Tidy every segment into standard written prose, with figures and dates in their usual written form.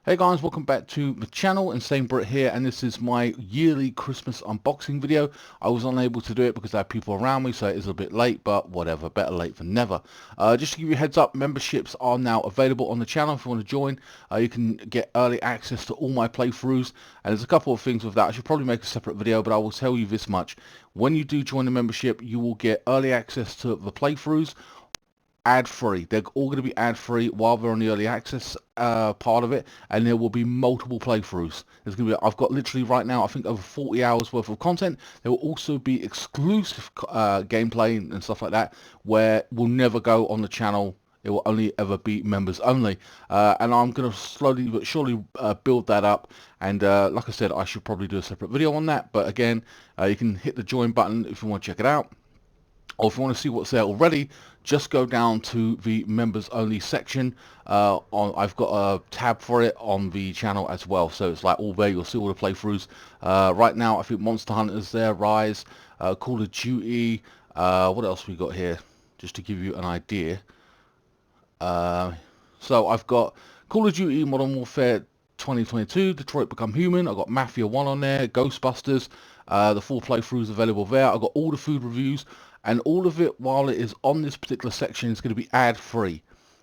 Hey guys, welcome back to the channel. INSANEBRIT here, and this is my yearly Christmas unboxing video. I was unable to do it because I had people around me, so it is a bit late, but whatever, better late than never. Just to give you a heads up, memberships are now available on the channel. If you want to join, you can get early access to all my playthroughs, and there's a couple of things with that. I should probably make a separate video, but I will tell you this much. When you do join the membership, you will get early access to the playthroughs, ad-free. They're all going to be ad-free while they're on the early access part of it, and there will be multiple playthroughs. There's going to be, I've got literally right now, I think over 40 hours worth of content. There will also be exclusive gameplay and stuff like that, where will never go on the channel. It will only ever be members only, and I'm going to slowly but surely build that up. And like I said, I should probably do a separate video on that, but again, you can hit the join button if you want to check it out. Or if you want to see what's there already, just go down to the members only section. I've got a tab for it on the channel as well, so it's like all there. You'll see all the playthroughs. Right now I think Monster Hunter's there, Rise, Call of Duty, what else we got here, just to give you an idea. So I've got Call of Duty Modern Warfare 2022, Detroit Become Human. I've got Mafia 1 on there, Ghostbusters, the full playthroughs available there. I've got all the food reviews, and all of it, while it is on this particular section, is going to be ad-free.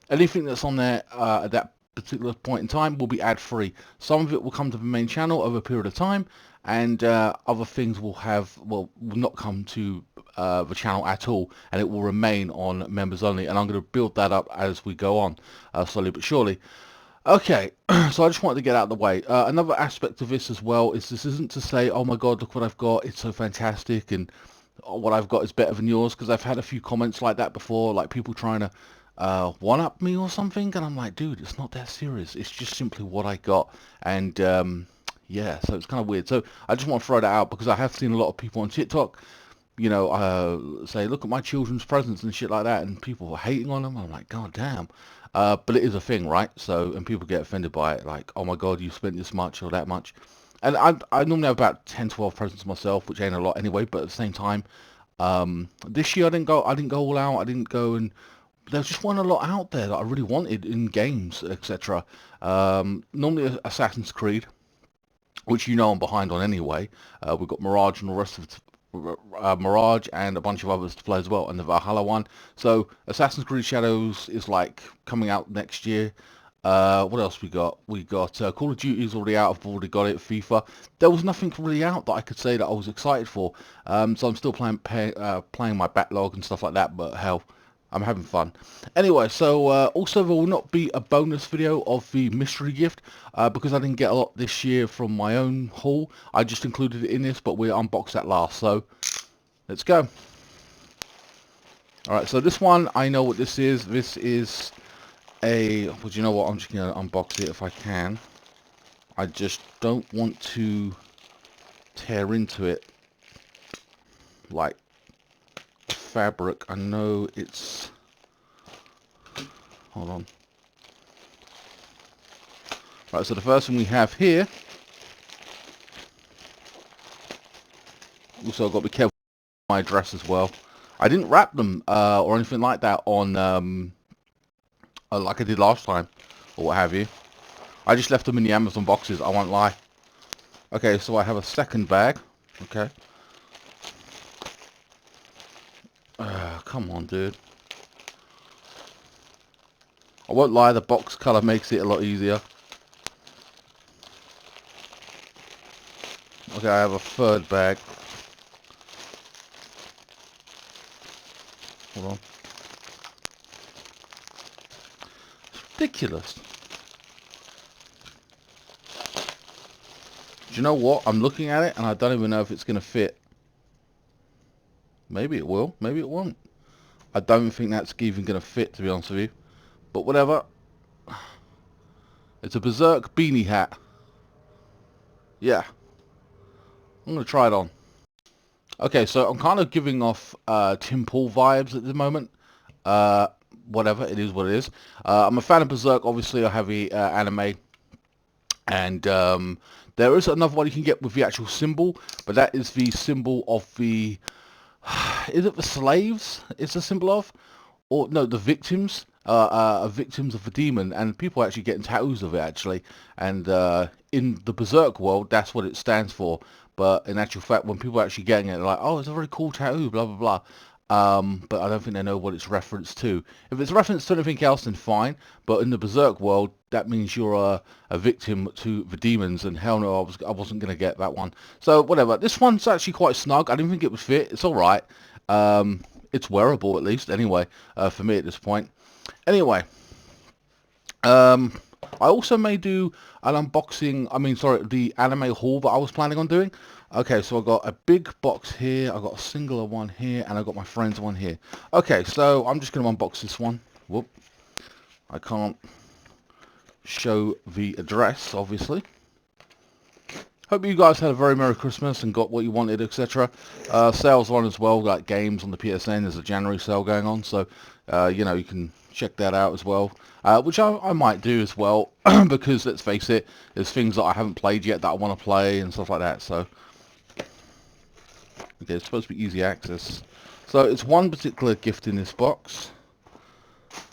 Anything that's on there at that particular point in time will be ad-free. Some of it will come to the main channel over a period of time, and other things will not come to the channel at all, and it will remain on members only. And I'm going to build that up as we go on, slowly but surely. Okay, so I just wanted to get out of the way. Another aspect of this as well is this isn't to say, oh my god, look what I've got, it's so fantastic, and what I've got is better than yours, because I've had a few comments like that before, like people trying to one-up me or something, and I'm like, dude, it's not that serious. It's just simply what I got, and yeah, so it's kind of weird. So I just want to throw that out, because I have seen a lot of people on TikTok, you know, say, look at my children's presents and shit like that, and people were hating on them. I'm like, god damn. But it is a thing, right? So, and people get offended by it, like, oh my god, you spent this much or that much. And I normally have about 10, 12 presents myself, which ain't a lot anyway, but at the same time, this year I didn't go all out. I didn't go, and there just weren't a lot out there that I really wanted in games, etc. Normally Assassin's Creed, which you know I'm behind on anyway. We've got Mirage and the rest of Mirage and a bunch of others to play as well, and the Valhalla one. So Assassin's Creed Shadows is like coming out next year. What else we got? We got Call of Duty is already out. I've already got it. FIFA. There was nothing really out that I could say that I was excited for. So I'm still playing my backlog and stuff like that. But hell, I'm having fun. Anyway, so also there will not be a bonus video of the mystery gift because I didn't get a lot this year from my own haul. I just included it in this, but we'll unbox that last. So let's go. All right. So this one, I know what this is. This is well, you know what, I'm just going to unbox it if I can. I just don't want to tear into it like fabric. I know it's... Hold on. Right, so the first one we have here... Also, I've got to be careful with my address as well. I didn't wrap them or anything like that on... like I did last time, or what have you. I just left them in the Amazon boxes, I won't lie. Okay, so I have a second bag. Okay. Come on, dude. I won't lie, the box colour makes it a lot easier. Okay, I have a third bag. Hold on. Ridiculous. Do you know what? I'm looking at it and I don't even know if it's going to fit. Maybe it will. Maybe it won't. I don't think that's even going to fit, to be honest with you. But whatever. It's a Berserk beanie hat. Yeah. I'm going to try it on. Okay, so I'm kind of giving off Tim Paul vibes at the moment. Whatever, it is what it is. I'm a fan of Berserk, obviously a heavy anime, and there is another one you can get with the actual symbol, but that is the symbol of the, is it the slaves it's a symbol of? Or no, the victims are victims of a demon, and people are actually getting tattoos of it actually. And in the Berserk world, that's what it stands for. But in actual fact, when people are actually getting it, they're like, oh, it's a very cool tattoo, blah blah blah. But I don't think they know what it's referenced to. If it's referenced to anything else, then fine. But in the Berserk world, that means you're a victim to the demons, and hell no, I wasn't going to get that one. So whatever. This one's actually quite snug. I didn't think it would fit. It's all right. It's wearable at least, anyway, for me at this point. Anyway, I also may do an unboxing, the anime haul that I was planning on doing. Okay, so I got a big box here, I got a singular one here, and I got my friend's one here. Okay, so I'm just going to unbox this one. Whoop. I can't show the address, obviously. Hope you guys had a very Merry Christmas and got what you wanted, etc. Sales on as well, like games on the PSN. There's a January sale going on, so you know, you can check that out as well, which I might do as well, because let's face it, there's things that I haven't played yet that I want to play and stuff like that. So okay, it's supposed to be easy access. So it's one particular gift in this box.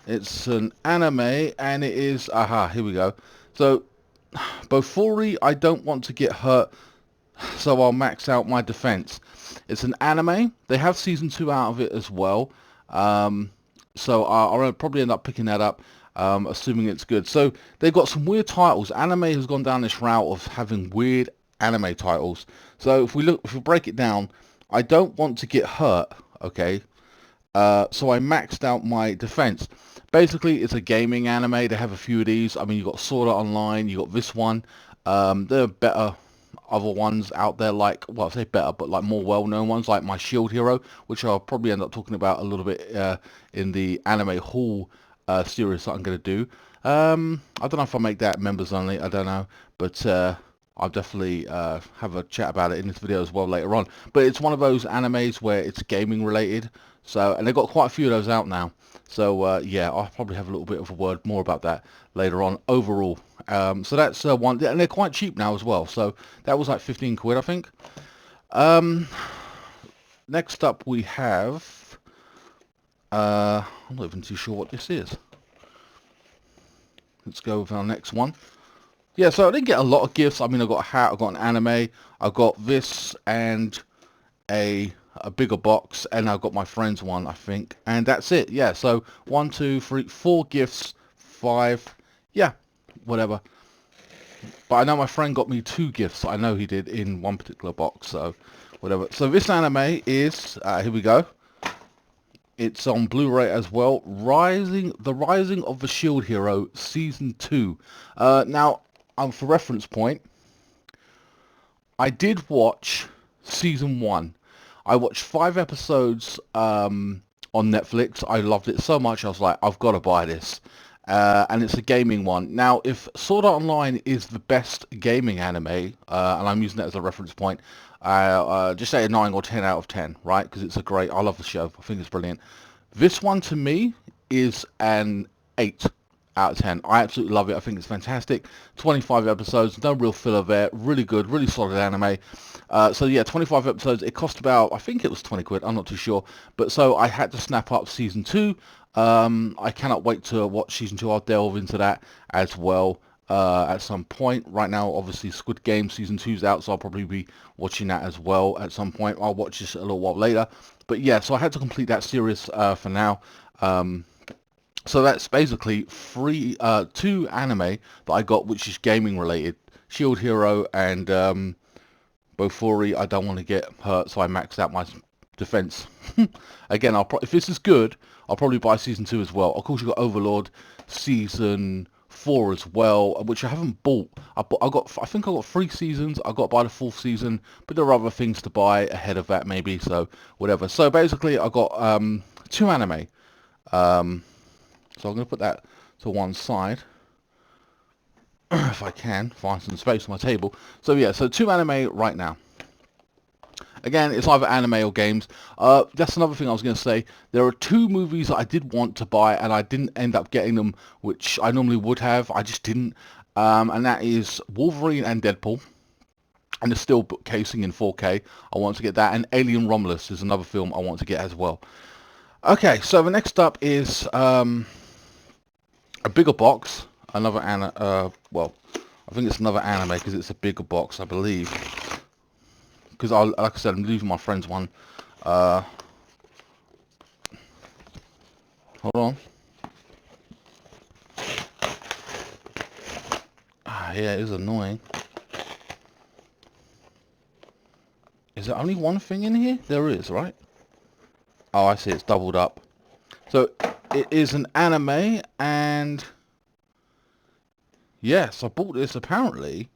It's an anime, and it is, here we go. So Bofuri, I don't want to get hurt, so I'll max out my defense. It's an anime. They have season 2 out of it as well. So I'll probably end up picking that up, assuming it's good. So they've got some weird titles. Anime has gone down this route of having weird anime titles. So if we break it down, I don't want to get hurt, okay? So I maxed out my defense. Basically, it's a gaming anime. They have a few of these. I mean, you've got Sword Art Online, you got this one. There are better other ones out there, like, well, I say better, but like more well-known ones, like My Shield Hero, which I'll probably end up talking about a little bit in the anime haul series that I'm going to do. I don't know if I'll make that members only, I don't know, but I'll definitely have a chat about it in this video as well later on. But it's one of those animes where it's gaming related, so, and they've got quite a few of those out now. So yeah, I'll probably have a little bit of a word more about that later on overall. So that's one, and they're quite cheap now as well. So that was like 15 quid, I think. Next up we have, I'm not even too sure what this is. Let's go with our next one. Yeah, so I didn't get a lot of gifts. I mean, I got a hat, I got an anime, I got this, and a bigger box, and I've got my friend's one, I think, and that's it. Yeah, so 1, 2, 3, 4 gifts, 5, yeah, whatever. But I know my friend got me 2 gifts. I know he did in one particular box, so whatever. So this anime is, here we go. It's on Blu-ray as well. The Rising of the Shield Hero Season 2. Now, for reference point, I did watch Season 1. I watched 5 episodes on Netflix. I loved it so much, I was like, I've got to buy this. And it's a gaming one. Now, if Sword Art Online is the best gaming anime, and I'm using that as a reference point, just say a 9 or 10 out of 10, right? Because it's I love the show. I think it's brilliant. This one, to me, is an 8 out of 10. I absolutely love it. I think it's fantastic. 25 episodes, no real filler there. Really good, really solid anime. So yeah, 25 episodes. It cost about, I think it was 20 quid. I'm not too sure. But so I had to snap up season 2. I cannot wait to watch season 2. I'll delve into that as well at some point. Right now, obviously, Squid Game season 2's out, so I'll probably be watching that as well at some point. I'll watch this a little while later. But yeah, so I had to complete that series for now. So that's basically 2 anime that I got, which is gaming related. Shield Hero and Bofuri. I don't want to get hurt, so I maxed out my defense. Again, if this is good, I'll probably buy season 2 as well. Of course, you got Overlord season 4 as well, which I haven't bought. I think I got 3 seasons. I got to buy the 4th season, but there are other things to buy ahead of that maybe. So whatever. So basically, I got 2 anime. So I'm going to put that to one side, if I can, find some space on my table. So yeah, so 2 anime right now. Again, it's either anime or games. That's another thing I was going to say. There are 2 movies that I did want to buy, and I didn't end up getting them, which I normally would have. I just didn't. And that is Wolverine and Deadpool. And the Steelbook casing in 4K. I want to get that. And Alien Romulus is another film I want to get as well. Okay, so the next up is a bigger box, another well, I think it's another anime because it's a bigger box, I believe. Because like I said, I'm leaving my friend's one. Hold on. Yeah, it is annoying. Is there only one thing in here? There is, right? Oh, I see. It's doubled up. So it is an anime, and yes, I bought this. Apparently,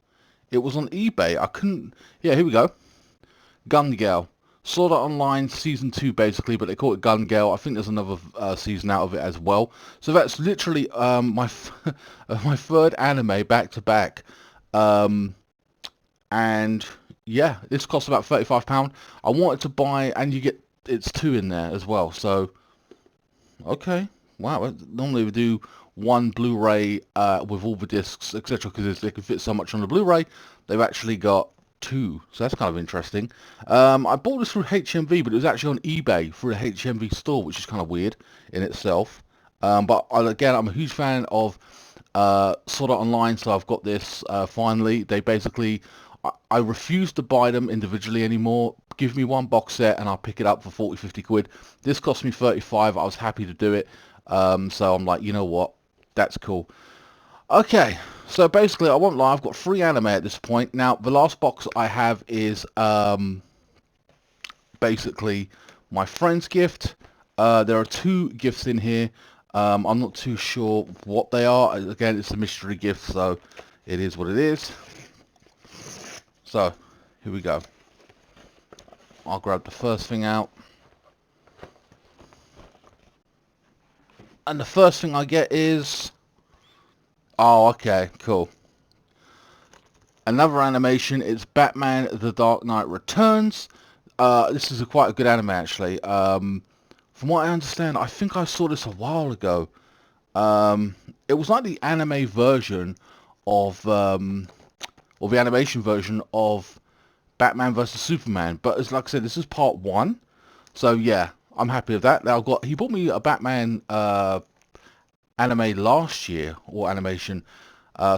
it was on eBay. I couldn't. Yeah, here we go. Gun Gale. Sword Art Online Season 2, basically, but they call it Gun Gale. I think there's another season out of it as well. So that's literally my my third anime back to back. And yeah, this costs about £35. I wanted to buy, and you get, it's two in there as well. So, okay. Wow, normally we do one Blu-ray with all the discs, etc., because they can fit so much on the Blu-ray. They've actually got two, so that's kind of interesting. I bought this through HMV, but it was actually on eBay through a HMV store, which is kind of weird in itself. But again, I'm a huge fan of Sword Art Online, so I've got this finally. They basically, I refuse to buy them individually anymore. Give me one box set and I'll pick it up for 40, 50 quid. This cost me 35. I was happy to do it. So I'm like, you know what? That's cool. Okay, so basically, I won't lie, I've got 3 anime at this point. Now, the last box I have is basically my friend's gift. There are 2 gifts in here. I'm not too sure what they are. Again, it's a mystery gift, so it is what it is. So, here we go. I'll grab the first thing out. And the first thing I get is... Oh, okay, cool. Another animation, it's Batman The Dark Knight Returns. This is quite a good anime, actually. From what I understand, I think I saw this a while ago. It was like the anime version of, or the animation version of Batman vs Superman. But as like I said, this is part 1. So yeah, I'm happy with that. Now he bought me a Batman anime last year, or animation.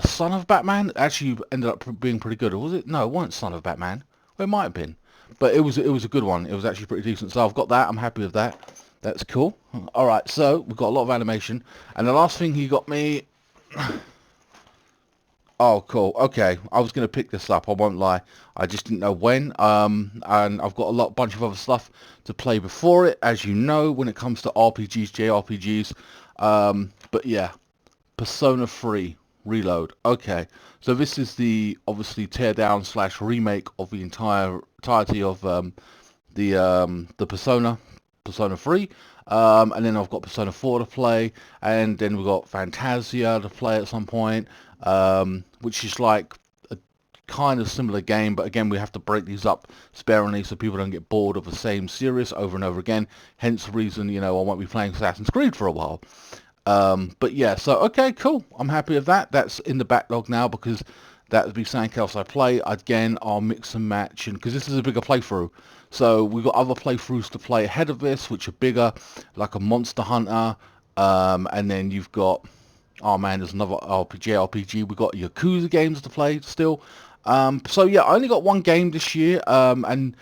Son of Batman actually ended up being pretty good. Or was it? No, it wasn't Son of Batman. Well, it might have been, but it was a good one. It was actually pretty decent. So I've got that. I'm happy with that. That's cool. All right, so we've got a lot of animation, and the last thing he got me. Oh, cool. Okay, I was gonna pick this up. I won't lie. I just didn't know when. And I've got a bunch of other stuff to play before it, as you know, when it comes to RPGs, JRPGs. But yeah, Persona 3 Reload. Okay, so this is the obviously teardown / remake of the entirety of the Persona 3. And then I've got Persona 4 to play, and then we've got Fantasia to play at some point, which is like a kind of similar game, but again, we have to break these up sparingly so people don't get bored of the same series over and over again. Hence the reason, you know, I won't be playing Assassin's Creed for a while. But yeah, so okay, cool. I'm happy with that. That's in the backlog now because that would be something else I play. Again, I'll mix and match, and because this is a bigger playthrough. So we've got other playthroughs to play ahead of this, which are bigger, like a Monster Hunter. And then you've got, oh man, there's another RPG. We've got Yakuza games to play still. So yeah, I only got one game this year, and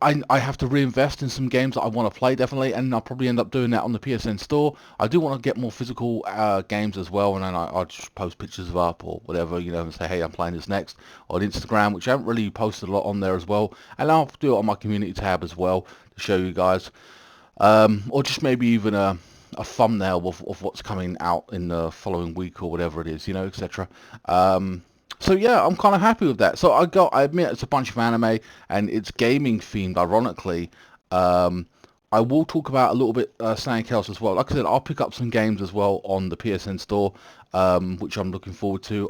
I have to reinvest in some games that I want to play, definitely, and I'll probably end up doing that on the PSN store. I do want to get more physical games as well, and then I'll just post pictures of up or whatever, you know, and say, hey, I'm playing this next, on Instagram, which I haven't really posted a lot on there as well, and I'll do it on my community tab as well to show you guys, or just maybe even a thumbnail of what's coming out in the following week or whatever it is, you know, etc. So yeah, I'm kind of happy with that. So I admit it's a bunch of anime and it's gaming themed, ironically. I will talk about a little bit something else as well. Like I said, I'll pick up some games as well on the PSN store, which I'm looking forward to.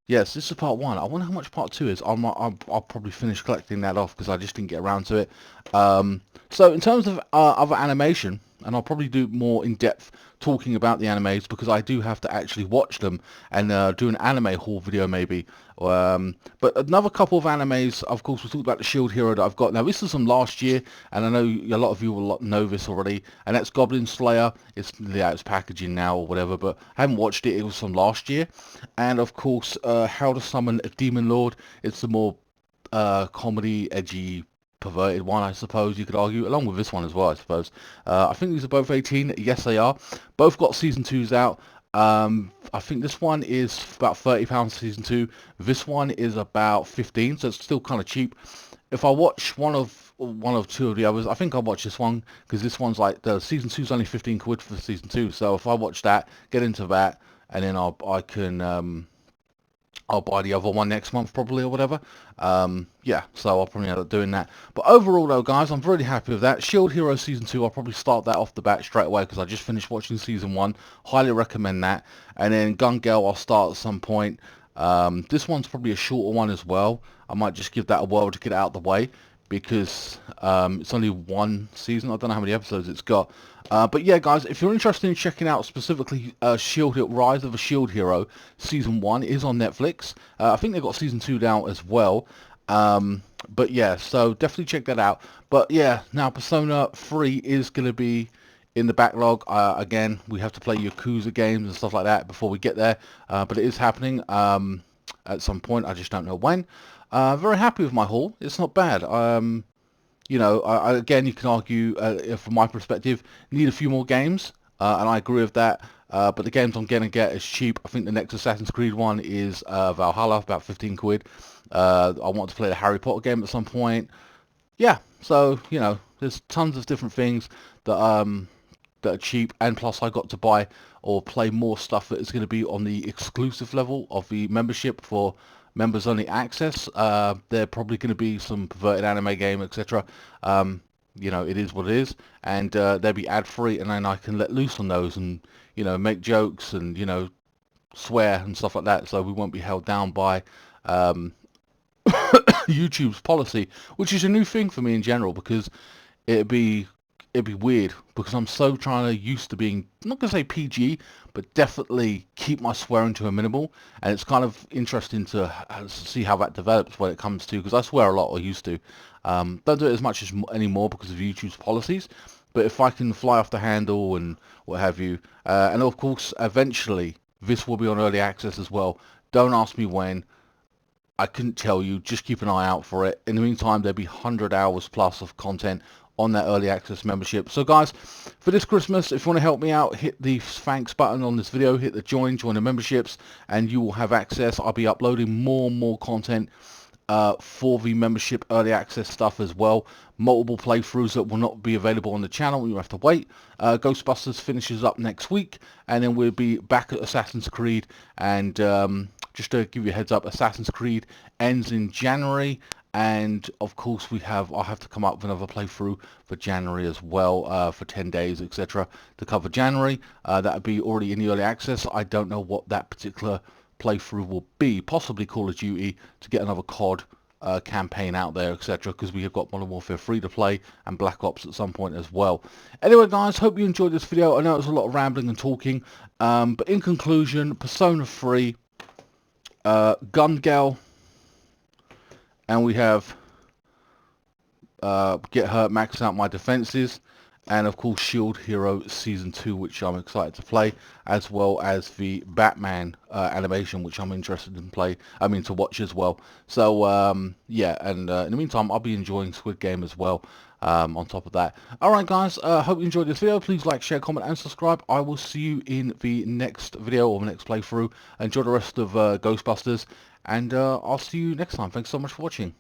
Yes, this is part 1. I wonder how much part 2 is. I'll probably finish collecting that off because I just didn't get around to it. So in terms of other animation, and I'll probably do more in-depth talking about the animes, because I do have to actually watch them and do an anime haul video maybe. But another couple of animes, of course, we talked about the Shield Hero that I've got. Now, this is from last year, and I know a lot of you will know this already, and that's Goblin Slayer. It's packaging now or whatever, but I haven't watched it. It was from last year. And, of course, How to Summon a Demon Lord. It's the more comedy, edgy, perverted one, I suppose you could argue, along with this one as well, I suppose. I think these are both 18. Yes, they are. Both got season 2s out. I think this one is about £30 season 2. This one is about 15, so it's still kind of cheap. If I watch one of two of the others, I think I'll watch this one, because this one's like, the season 2 is only 15 quid for season 2. So if I watch that, get into that, and then I'll buy the other one next month probably, or whatever. Yeah, so I'll probably end up doing that. But overall though, guys, I'm really happy with that. Shield Hero Season 2, I'll probably start that off the bat straight away, because I just finished watching Season 1. Highly recommend that. And then Gun Girl I'll start at some point. This one's probably a shorter one as well. I might just give that a whirl to get it out of the way, because it's only one season. I don't know how many episodes it's got. But yeah, guys, if you're interested in checking out specifically Rise of a Shield Hero, Season 1 is on Netflix. I think they've got Season 2 now as well. But yeah, so definitely check that out. But yeah, now Persona 3 is going to be in the backlog. Again, we have to play Yakuza games and stuff like that before we get there. But it is happening at some point. I just don't know when. Very happy with my haul. It's not bad. You know, again, you can argue, from my perspective, need a few more games, and I agree with that. But the games I'm going to get is cheap. I think the next Assassin's Creed one is Valhalla, about 15 quid. I want to play the Harry Potter game at some point. Yeah, so, you know, there's tons of different things that are cheap, and plus I got to buy or play more stuff that is going to be on the exclusive level of the membership for members only access. There probably going to be some perverted anime game, etc. You know, it is what it is, and they'll be ad free, and then I can let loose on those and, you know, make jokes and, you know, swear and stuff like that, so we won't be held down by YouTube's policy, which is a new thing for me in general, because it'd be weird, because I'm so used to being, I'm not going to say PG, but definitely keep my swearing to a minimal. And it's kind of interesting to see how that develops when it comes to, because I swear a lot, or used to. Don't do it as much anymore because of YouTube's policies. But if I can fly off the handle and what have you, and of course eventually this will be on early access as well. Don't ask me when. I couldn't tell you. Just keep an eye out for it. In the meantime, there'll be 100 hours plus of content on that early access membership. So guys, for this Christmas, if you want to help me out, hit the thanks button on this video, hit the join the memberships, and you will have access. I'll be uploading more and more content for the membership early access stuff as well. Multiple playthroughs that will not be available on the channel. You have to wait. Ghostbusters finishes up next week, and then we'll be back at Assassin's Creed. And just to give you a heads up, Assassin's Creed ends in January. And of course I'll have to come up with another playthrough for January as well, for 10 days, etc. to cover January. That would be already in the early access. I don't know what that particular playthrough will be. Possibly Call of Duty, to get another COD campaign out there, etc. because we have got Modern Warfare 3 to play, and Black Ops at some point as well. Anyway guys, hope you enjoyed this video. I know it was a lot of rambling and talking, but in conclusion, Persona 3, Gun Girl, and we have Get Hurt, Max Out My Defenses, and of course Shield Hero Season 2, which I'm excited to play, as well as the Batman animation, which I'm interested in to watch as well. So yeah, and in the meantime I'll be enjoying Squid Game as well, on top of that. Alright guys, hope you enjoyed this video. Please like, share, comment and subscribe. I will see you in the next video, or the next playthrough. Enjoy the rest of Ghostbusters, and I'll see you next time. Thanks so much for watching.